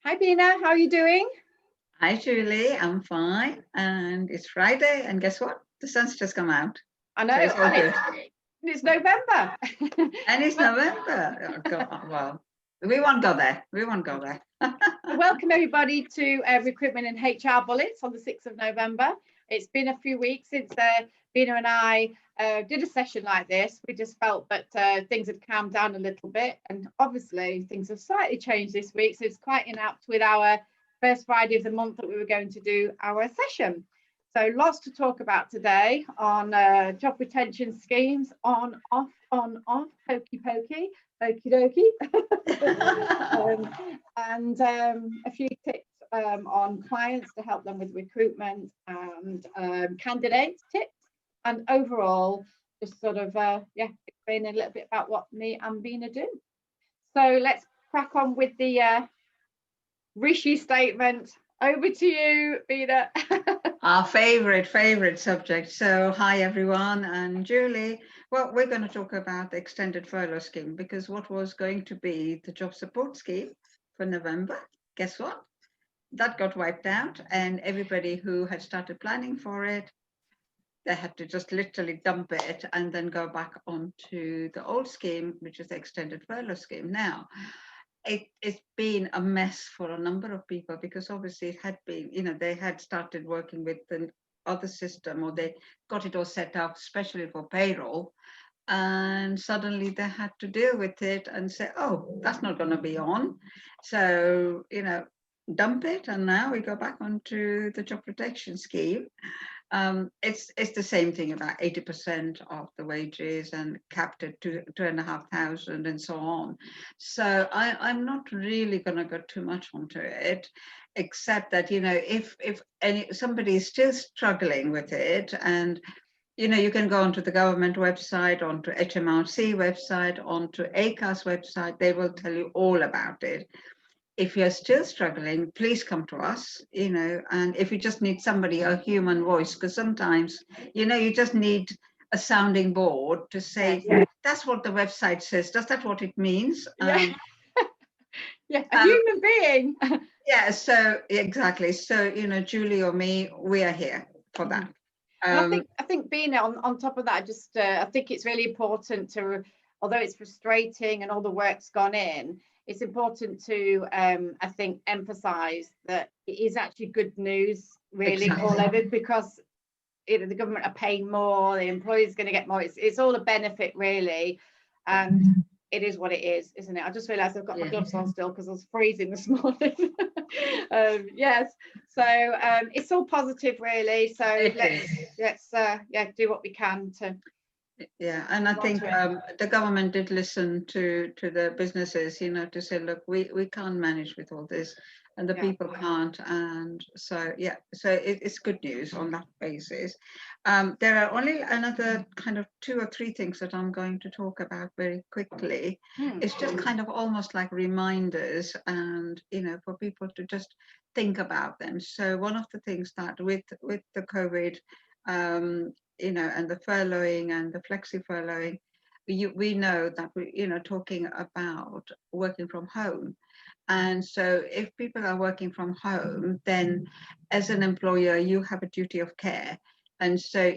Hi, Bina. How are you doing? Hi, Julie. I'm fine. And it's Friday. And guess what? The sun's just come out. I know. So it's all good. It's November. And it's November. Oh, God. Well, we won't go there. We won't go there. Welcome, everybody, to Recruitment and HR Bullets on the 6th of November. It's been a few weeks since Bina and I did a session like this. We just felt that things had calmed down a little bit. And obviously, things have slightly changed this week. So it's quite inapt with our first Friday of the month that we were going to do our session. So lots to talk about today on job retention schemes, on, off, pokey, okie dokie. And a few tips on clients to help them with recruitment and candidate tips. And overall, just sort of, explain a little bit about what me and Bina do. So let's crack on with the Rishi statement. Over to you, Bina. Our favorite subject. So hi, everyone. And Julie, well, we're going to talk about the extended furlough scheme, because what was going to be the job support scheme for November, guess what? That got wiped out, and everybody who had started planning for it, they had to just literally dump it and then go back onto the old scheme, which is the extended furlough scheme. Now, it's been a mess for a number of people, because obviously it had been, they had started working with the other system, or they got it all set up, especially for payroll. And suddenly they had to deal with it and say, oh, that's not going to be on. So, dump it. And now we go back onto the job protection scheme. It's the same thing, about 80% of the wages, and capped at 2,500 and so on. So I'm not really going to go too much onto it, except that, if somebody is still struggling with it, and you can go onto the government website, onto HMRC website, onto ACAS website. They will tell you all about it. If you're still struggling, please come to us, and if you just need somebody, a human voice, because sometimes, you just need a sounding board to say, that's what the website says. Does that what it means? A human being. Yeah, so exactly. So, Julie or me, we are here for that. I think being on top of that, just I think it's really important to, although it's frustrating and all the work's gone in, it's important to, I think, emphasize that it is actually good news, really, all over, because the government are paying more, the employee's going to get more. It's all a benefit, really, and it is what it is, isn't it? I just realised I've got my gloves on still because I was freezing this morning. Yes, so it's all positive, really. So let's do what we can to. Yeah, and I think the government did listen to the businesses, to say, look, we can't manage with all this, and the people can't, and so so it's good news on that basis. There are only another kind of 2 or 3 things that I'm going to talk about very quickly. It's just kind of almost like reminders, and for people to just think about them. So one of the things that with the COVID, and the furloughing and the flexi furloughing, we know that talking about working from home. And so if people are working from home, then as an employer, you have a duty of care. And so,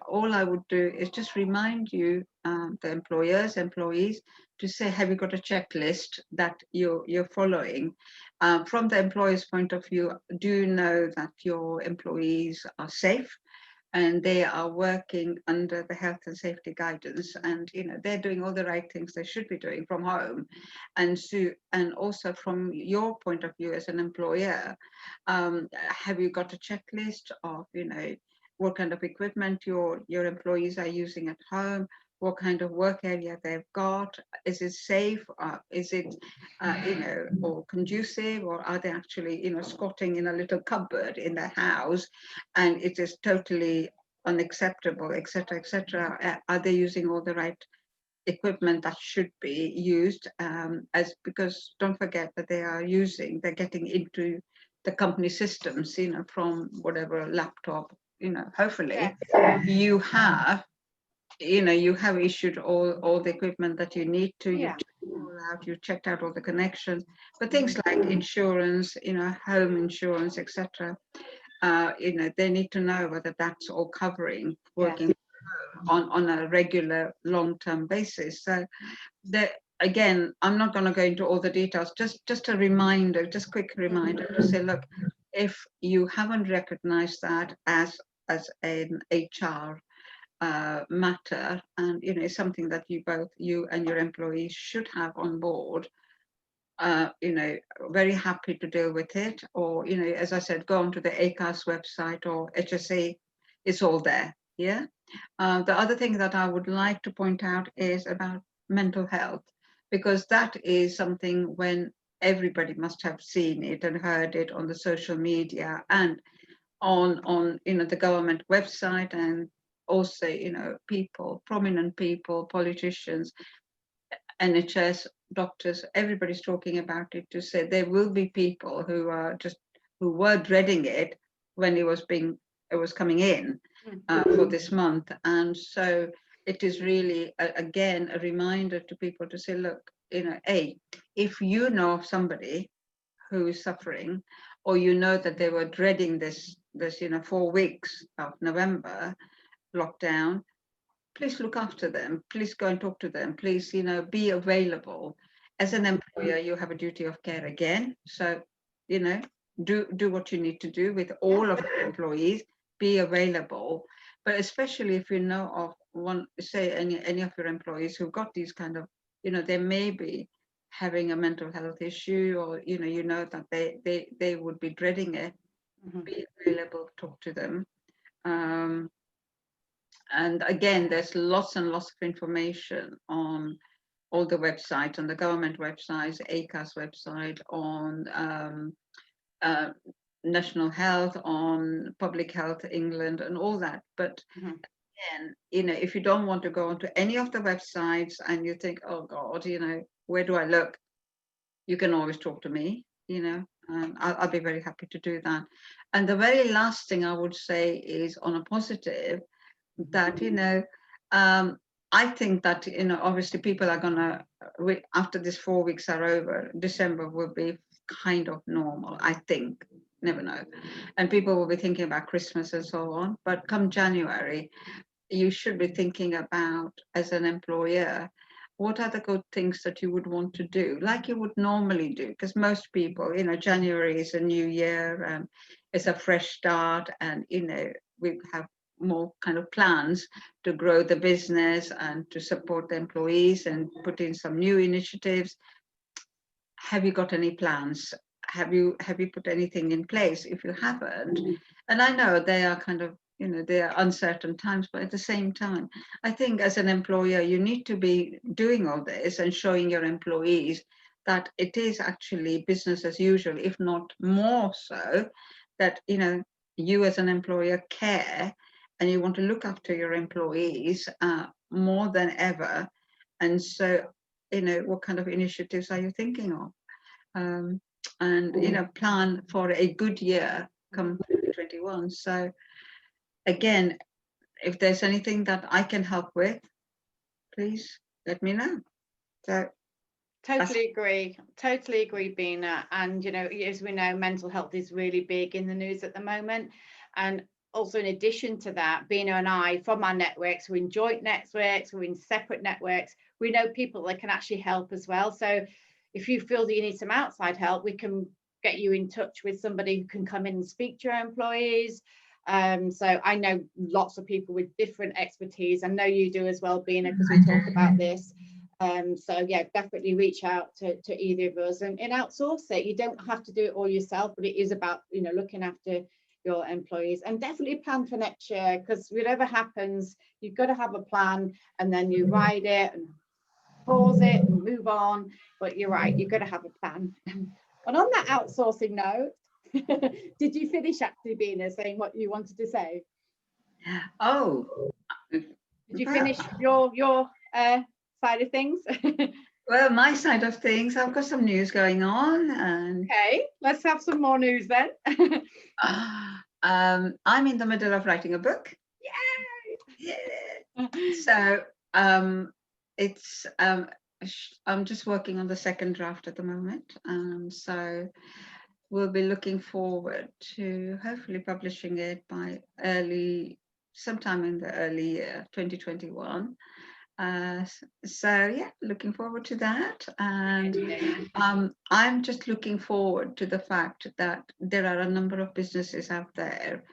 all I would do is just remind you, the employees, to say, have you got a checklist that you're following? From the employer's point of view, do you know that your employees are safe? And they are working under the health and safety guidance, and they're doing all the right things they should be doing from home. And so, and also from your point of view as an employer, have you got a checklist of what kind of equipment your employees are using at home? What kind of work area they've got? Is it safe? Is it, or conducive? Or are they actually, squatting in a little cupboard in their house, and it is totally unacceptable, etc., etc.? Are they using all the right equipment that should be used? Because don't forget that they're getting into the company systems, from whatever laptop, hopefully you have. You have issued all the equipment that you need to. You check all out, you've checked out all the connections, but things like insurance, home insurance, etc. They need to know whether that's all covering working on a regular long-term basis. So again, I'm not going to go into all the details, just a reminder, just quick reminder to say, look, if you haven't recognized that as an HR matter, and it's something that you and your employees should have on board, very happy to deal with it. Or as I said, go onto the ACAS website or HSA, it's all there. Yeah. The other thing that I would like to point out is about mental health, because that is something when everybody must have seen it and heard it on the social media and on the government website, and also prominent people, politicians, NHS, doctors, everybody's talking about it, to say there will be people who were dreading it when it was coming in for this month. And so it is really again a reminder to people to say, look, if you know of somebody who is suffering, or that they were dreading this 4 weeks of November lockdown, please look after them. Please go and talk to them. Please, be available. As an employer, you have a duty of care again. So, do what you need to do with all of your employees. Be available. But especially if you know of any of your employees who've got these kind of, they may be having a mental health issue, or that they would be dreading it. Be available. Talk to them. And again, there's lots and lots of information on all the websites, on the government websites, ACAS website, on National Health, on Public Health England, and all that. But again, if you don't want to go onto any of the websites and you think, oh God, where do I look? You can always talk to me, and I'll be very happy to do that. And the very last thing I would say is, on a positive, that I think that obviously people are gonna, after this 4 weeks are over, December will be kind of normal, I think. Never know. And people will be thinking about Christmas and so on. But come January, you should be thinking about, as an employer, what are the good things that you would want to do, like you would normally do? Because most people, January is a new year, and it's a fresh start, and we have more kind of plans to grow the business and to support the employees and put in some new initiatives. Have you got any plans? Have you put anything in place? If you haven't, and I know they are kind of, they are uncertain times, but at the same time, I think as an employer, you need to be doing all this and showing your employees that it is actually business as usual, if not more so, that, you as an employer care, and you want to look after your employees more than ever. And so, what kind of initiatives are you thinking of? And, plan for a good year come 2021. So again, if there's anything that I can help with, please let me know. So totally agree, Bina. And as we know, mental health is really big in the news at the moment. And also, in addition to that, Bina and I, from our networks, we're in joint networks, we're in separate networks, we know people that can actually help as well. So if you feel that you need some outside help, we can get you in touch with somebody who can come in and speak to your employees. So I know lots of people with different expertise. I know you do as well, Bina, because we talk about this. So yeah, definitely reach out to either of us and outsource it. You don't have to do it all yourself, but it is about looking after your employees, and definitely plan for next year, because whatever happens, you've got to have a plan, and then you ride it and pause it and move on. But you're right, you've got to have a plan. And on that outsourcing note, did you finish actually, Bina, saying what you wanted to say? Oh, did you finish your side of things? Well, my side of things, I've got some news going on. And okay, let's have some more news then. I'm in the middle of writing a book. Yay! Yeah. So it's I'm just working on the second draft at the moment, so we'll be looking forward to hopefully publishing it by sometime in the early year 2021. So yeah, looking forward to that. And I'm just looking forward to the fact that there are a number of businesses out there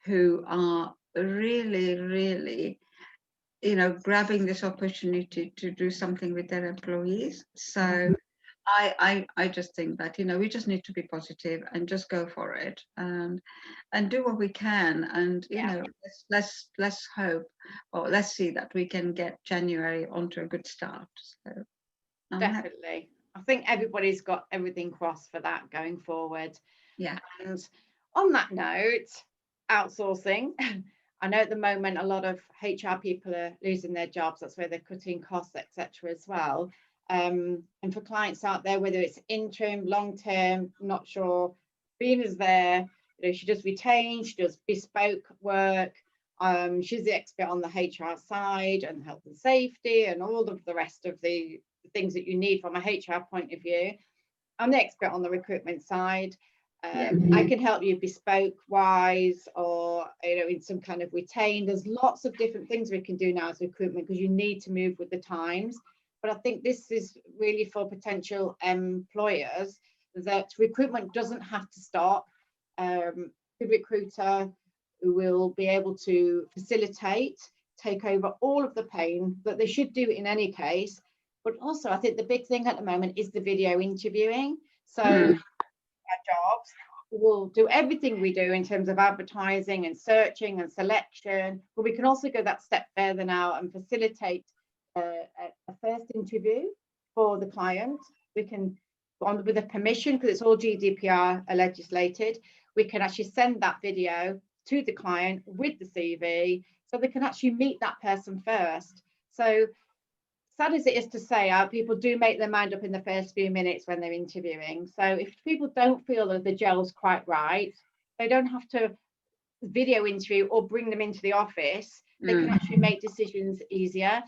who are really, really, grabbing this opportunity to do something with their employees. So I just think that, we just need to be positive and just go for it and do what we can. And, let's hope, or let's see that we can get January onto a good start. So definitely. I think everybody's got everything crossed for that going forward. Yeah. And on that note, outsourcing. I know at the moment a lot of HR people are losing their jobs. That's where they're cutting costs, etc. as well. And for clients out there, whether it's interim, long term, not sure, Bina's there. She does retain, she does bespoke work. She's the expert on the HR side and health and safety and all of the rest of the things that you need from a HR point of view. I'm the expert on the recruitment side. I can help you bespoke wise, or in some kind of retain. There's lots of different things we can do now as recruitment, because you need to move with the times. But I think this is really for potential employers, that recruitment doesn't have to stop. Good recruiter who will be able to facilitate, take over all of the pain, that they should do in any case. But also, I think the big thing at the moment is the video interviewing. So our jobs will do everything we do in terms of advertising and searching and selection, but we can also go that step further now and facilitate a first interview for the client. We can, with a permission, because it's all GDPR legislated, we can actually send that video to the client with the CV, so they can actually meet that person first. So sad as it is to say, people do make their mind up in the first few minutes when they're interviewing. So if people don't feel that the gel's quite right, they don't have to video interview or bring them into the office. They can actually make decisions easier,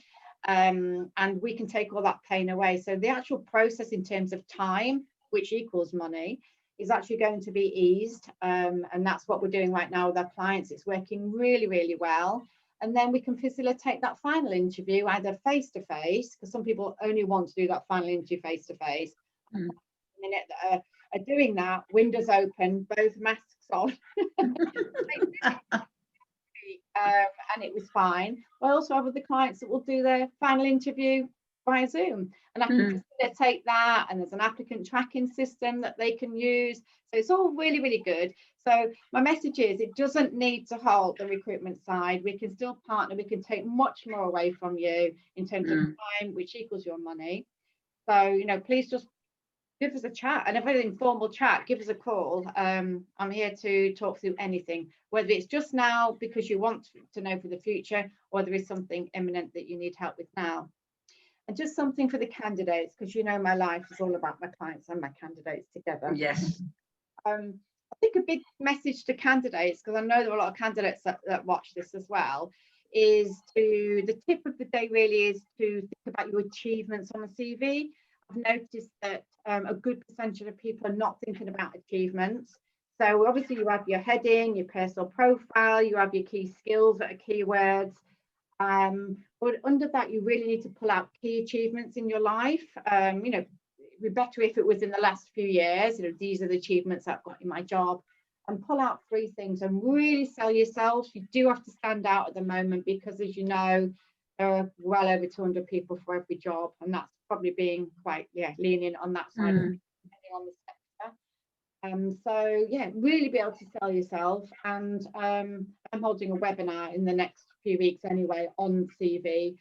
and we can take all that pain away. So the actual process in terms of time, which equals money, is actually going to be eased, and that's what we're doing right now with our clients. It's working really, really well. And then we can facilitate that final interview either face-to-face, because some people only want to do that final interview face-to-face. The minute that are doing that, windows open, both masks on, and it was fine. I also have other clients that will do their final interview via Zoom, and I can facilitate that, and there's an applicant tracking system that they can use. So it's all really, really good. So my message is, it doesn't need to halt the recruitment side. We can still partner. We can take much more away from you in terms of time, which equals your money. So, please just give us a chat, and a very informal chat. Give us a call. I'm here to talk through anything, whether it's just now because you want to know for the future, or there is something imminent that you need help with now. And just something for the candidates, because my life is all about my clients and my candidates together. Yes. I think a big message to candidates, because I know there are a lot of candidates that watch this as well, is the tip of the day really is to think about your achievements on a CV. I've noticed that a good percentage of people are not thinking about achievements. So obviously you have your heading, your personal profile, you have your key skills that are keywords. But under that, you really need to pull out key achievements in your life. It'd be better if it was in the last few years. These are the achievements I've got in my job, and pull out 3 things and really sell yourself. You do have to stand out at the moment, because as you know, there are well over 200 people for every job, and that's probably being quite lenient on that side, depending on the sector. So yeah, really be able to sell yourself. And I'm holding a webinar in the next few weeks anyway on CV,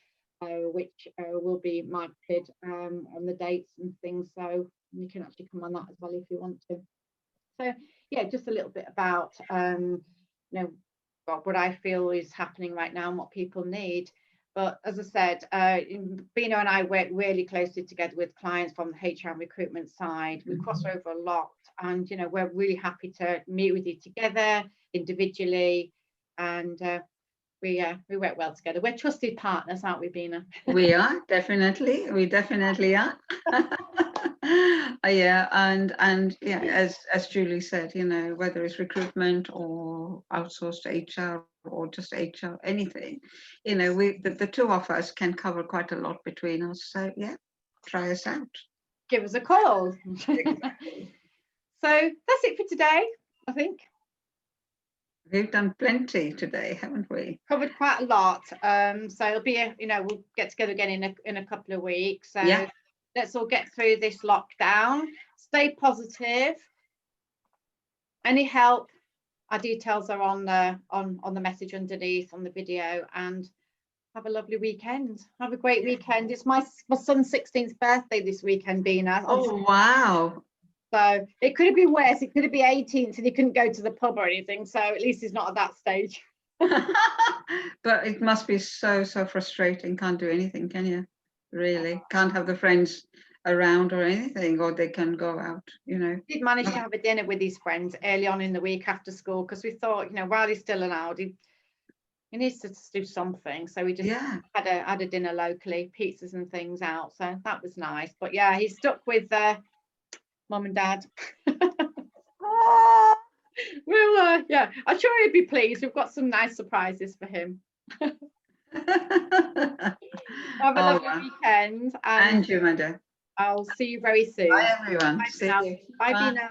which will be marketed on the dates and things, so you can actually come on that as well if you want to. So yeah, just a little bit about what I feel is happening right now and what people need. But as I said, Bina and I work really closely together with clients from the HR and recruitment side. We cross over a lot, and we're really happy to meet with you together individually, and we work well together. We're trusted partners, aren't we, Bina? We are, definitely. We definitely are. Yeah, and yeah, as Julie said, you know, whether it's recruitment or outsourced HR or just HR, anything, you know, the two of us can cover quite a lot between us. So yeah, try us out. Give us a call. Exactly. So that's it for today, I think. We've done plenty today, haven't we? Covered quite a lot. So it'll be we'll get together again in a couple of weeks. So Yeah. let's all get through this lockdown. Stay positive. Any help? Our details are on the message underneath on the video. And have a lovely weekend. Have a great weekend. It's my son's 16th birthday this weekend, Bina. Oh wow. So it could have been worse. It could have been 18th and he couldn't go to the pub or anything. So at least he's not at that stage. But it must be so frustrating. Can't do anything, can you? Really can't have the friends around or anything, or they can go out, you know. He did manage to have a dinner with his friends early on in the week after school, because we thought, while he's still allowed, he needs to do something. So we just had a dinner locally, pizzas and things out. So that was nice. But yeah, he's stuck with mum and dad. Well, yeah, I'm sure he'd be pleased. We've got some nice surprises for him. Have a lovely weekend. And you, Amanda. I'll see you very soon. Bye, everyone. Bye, Bina.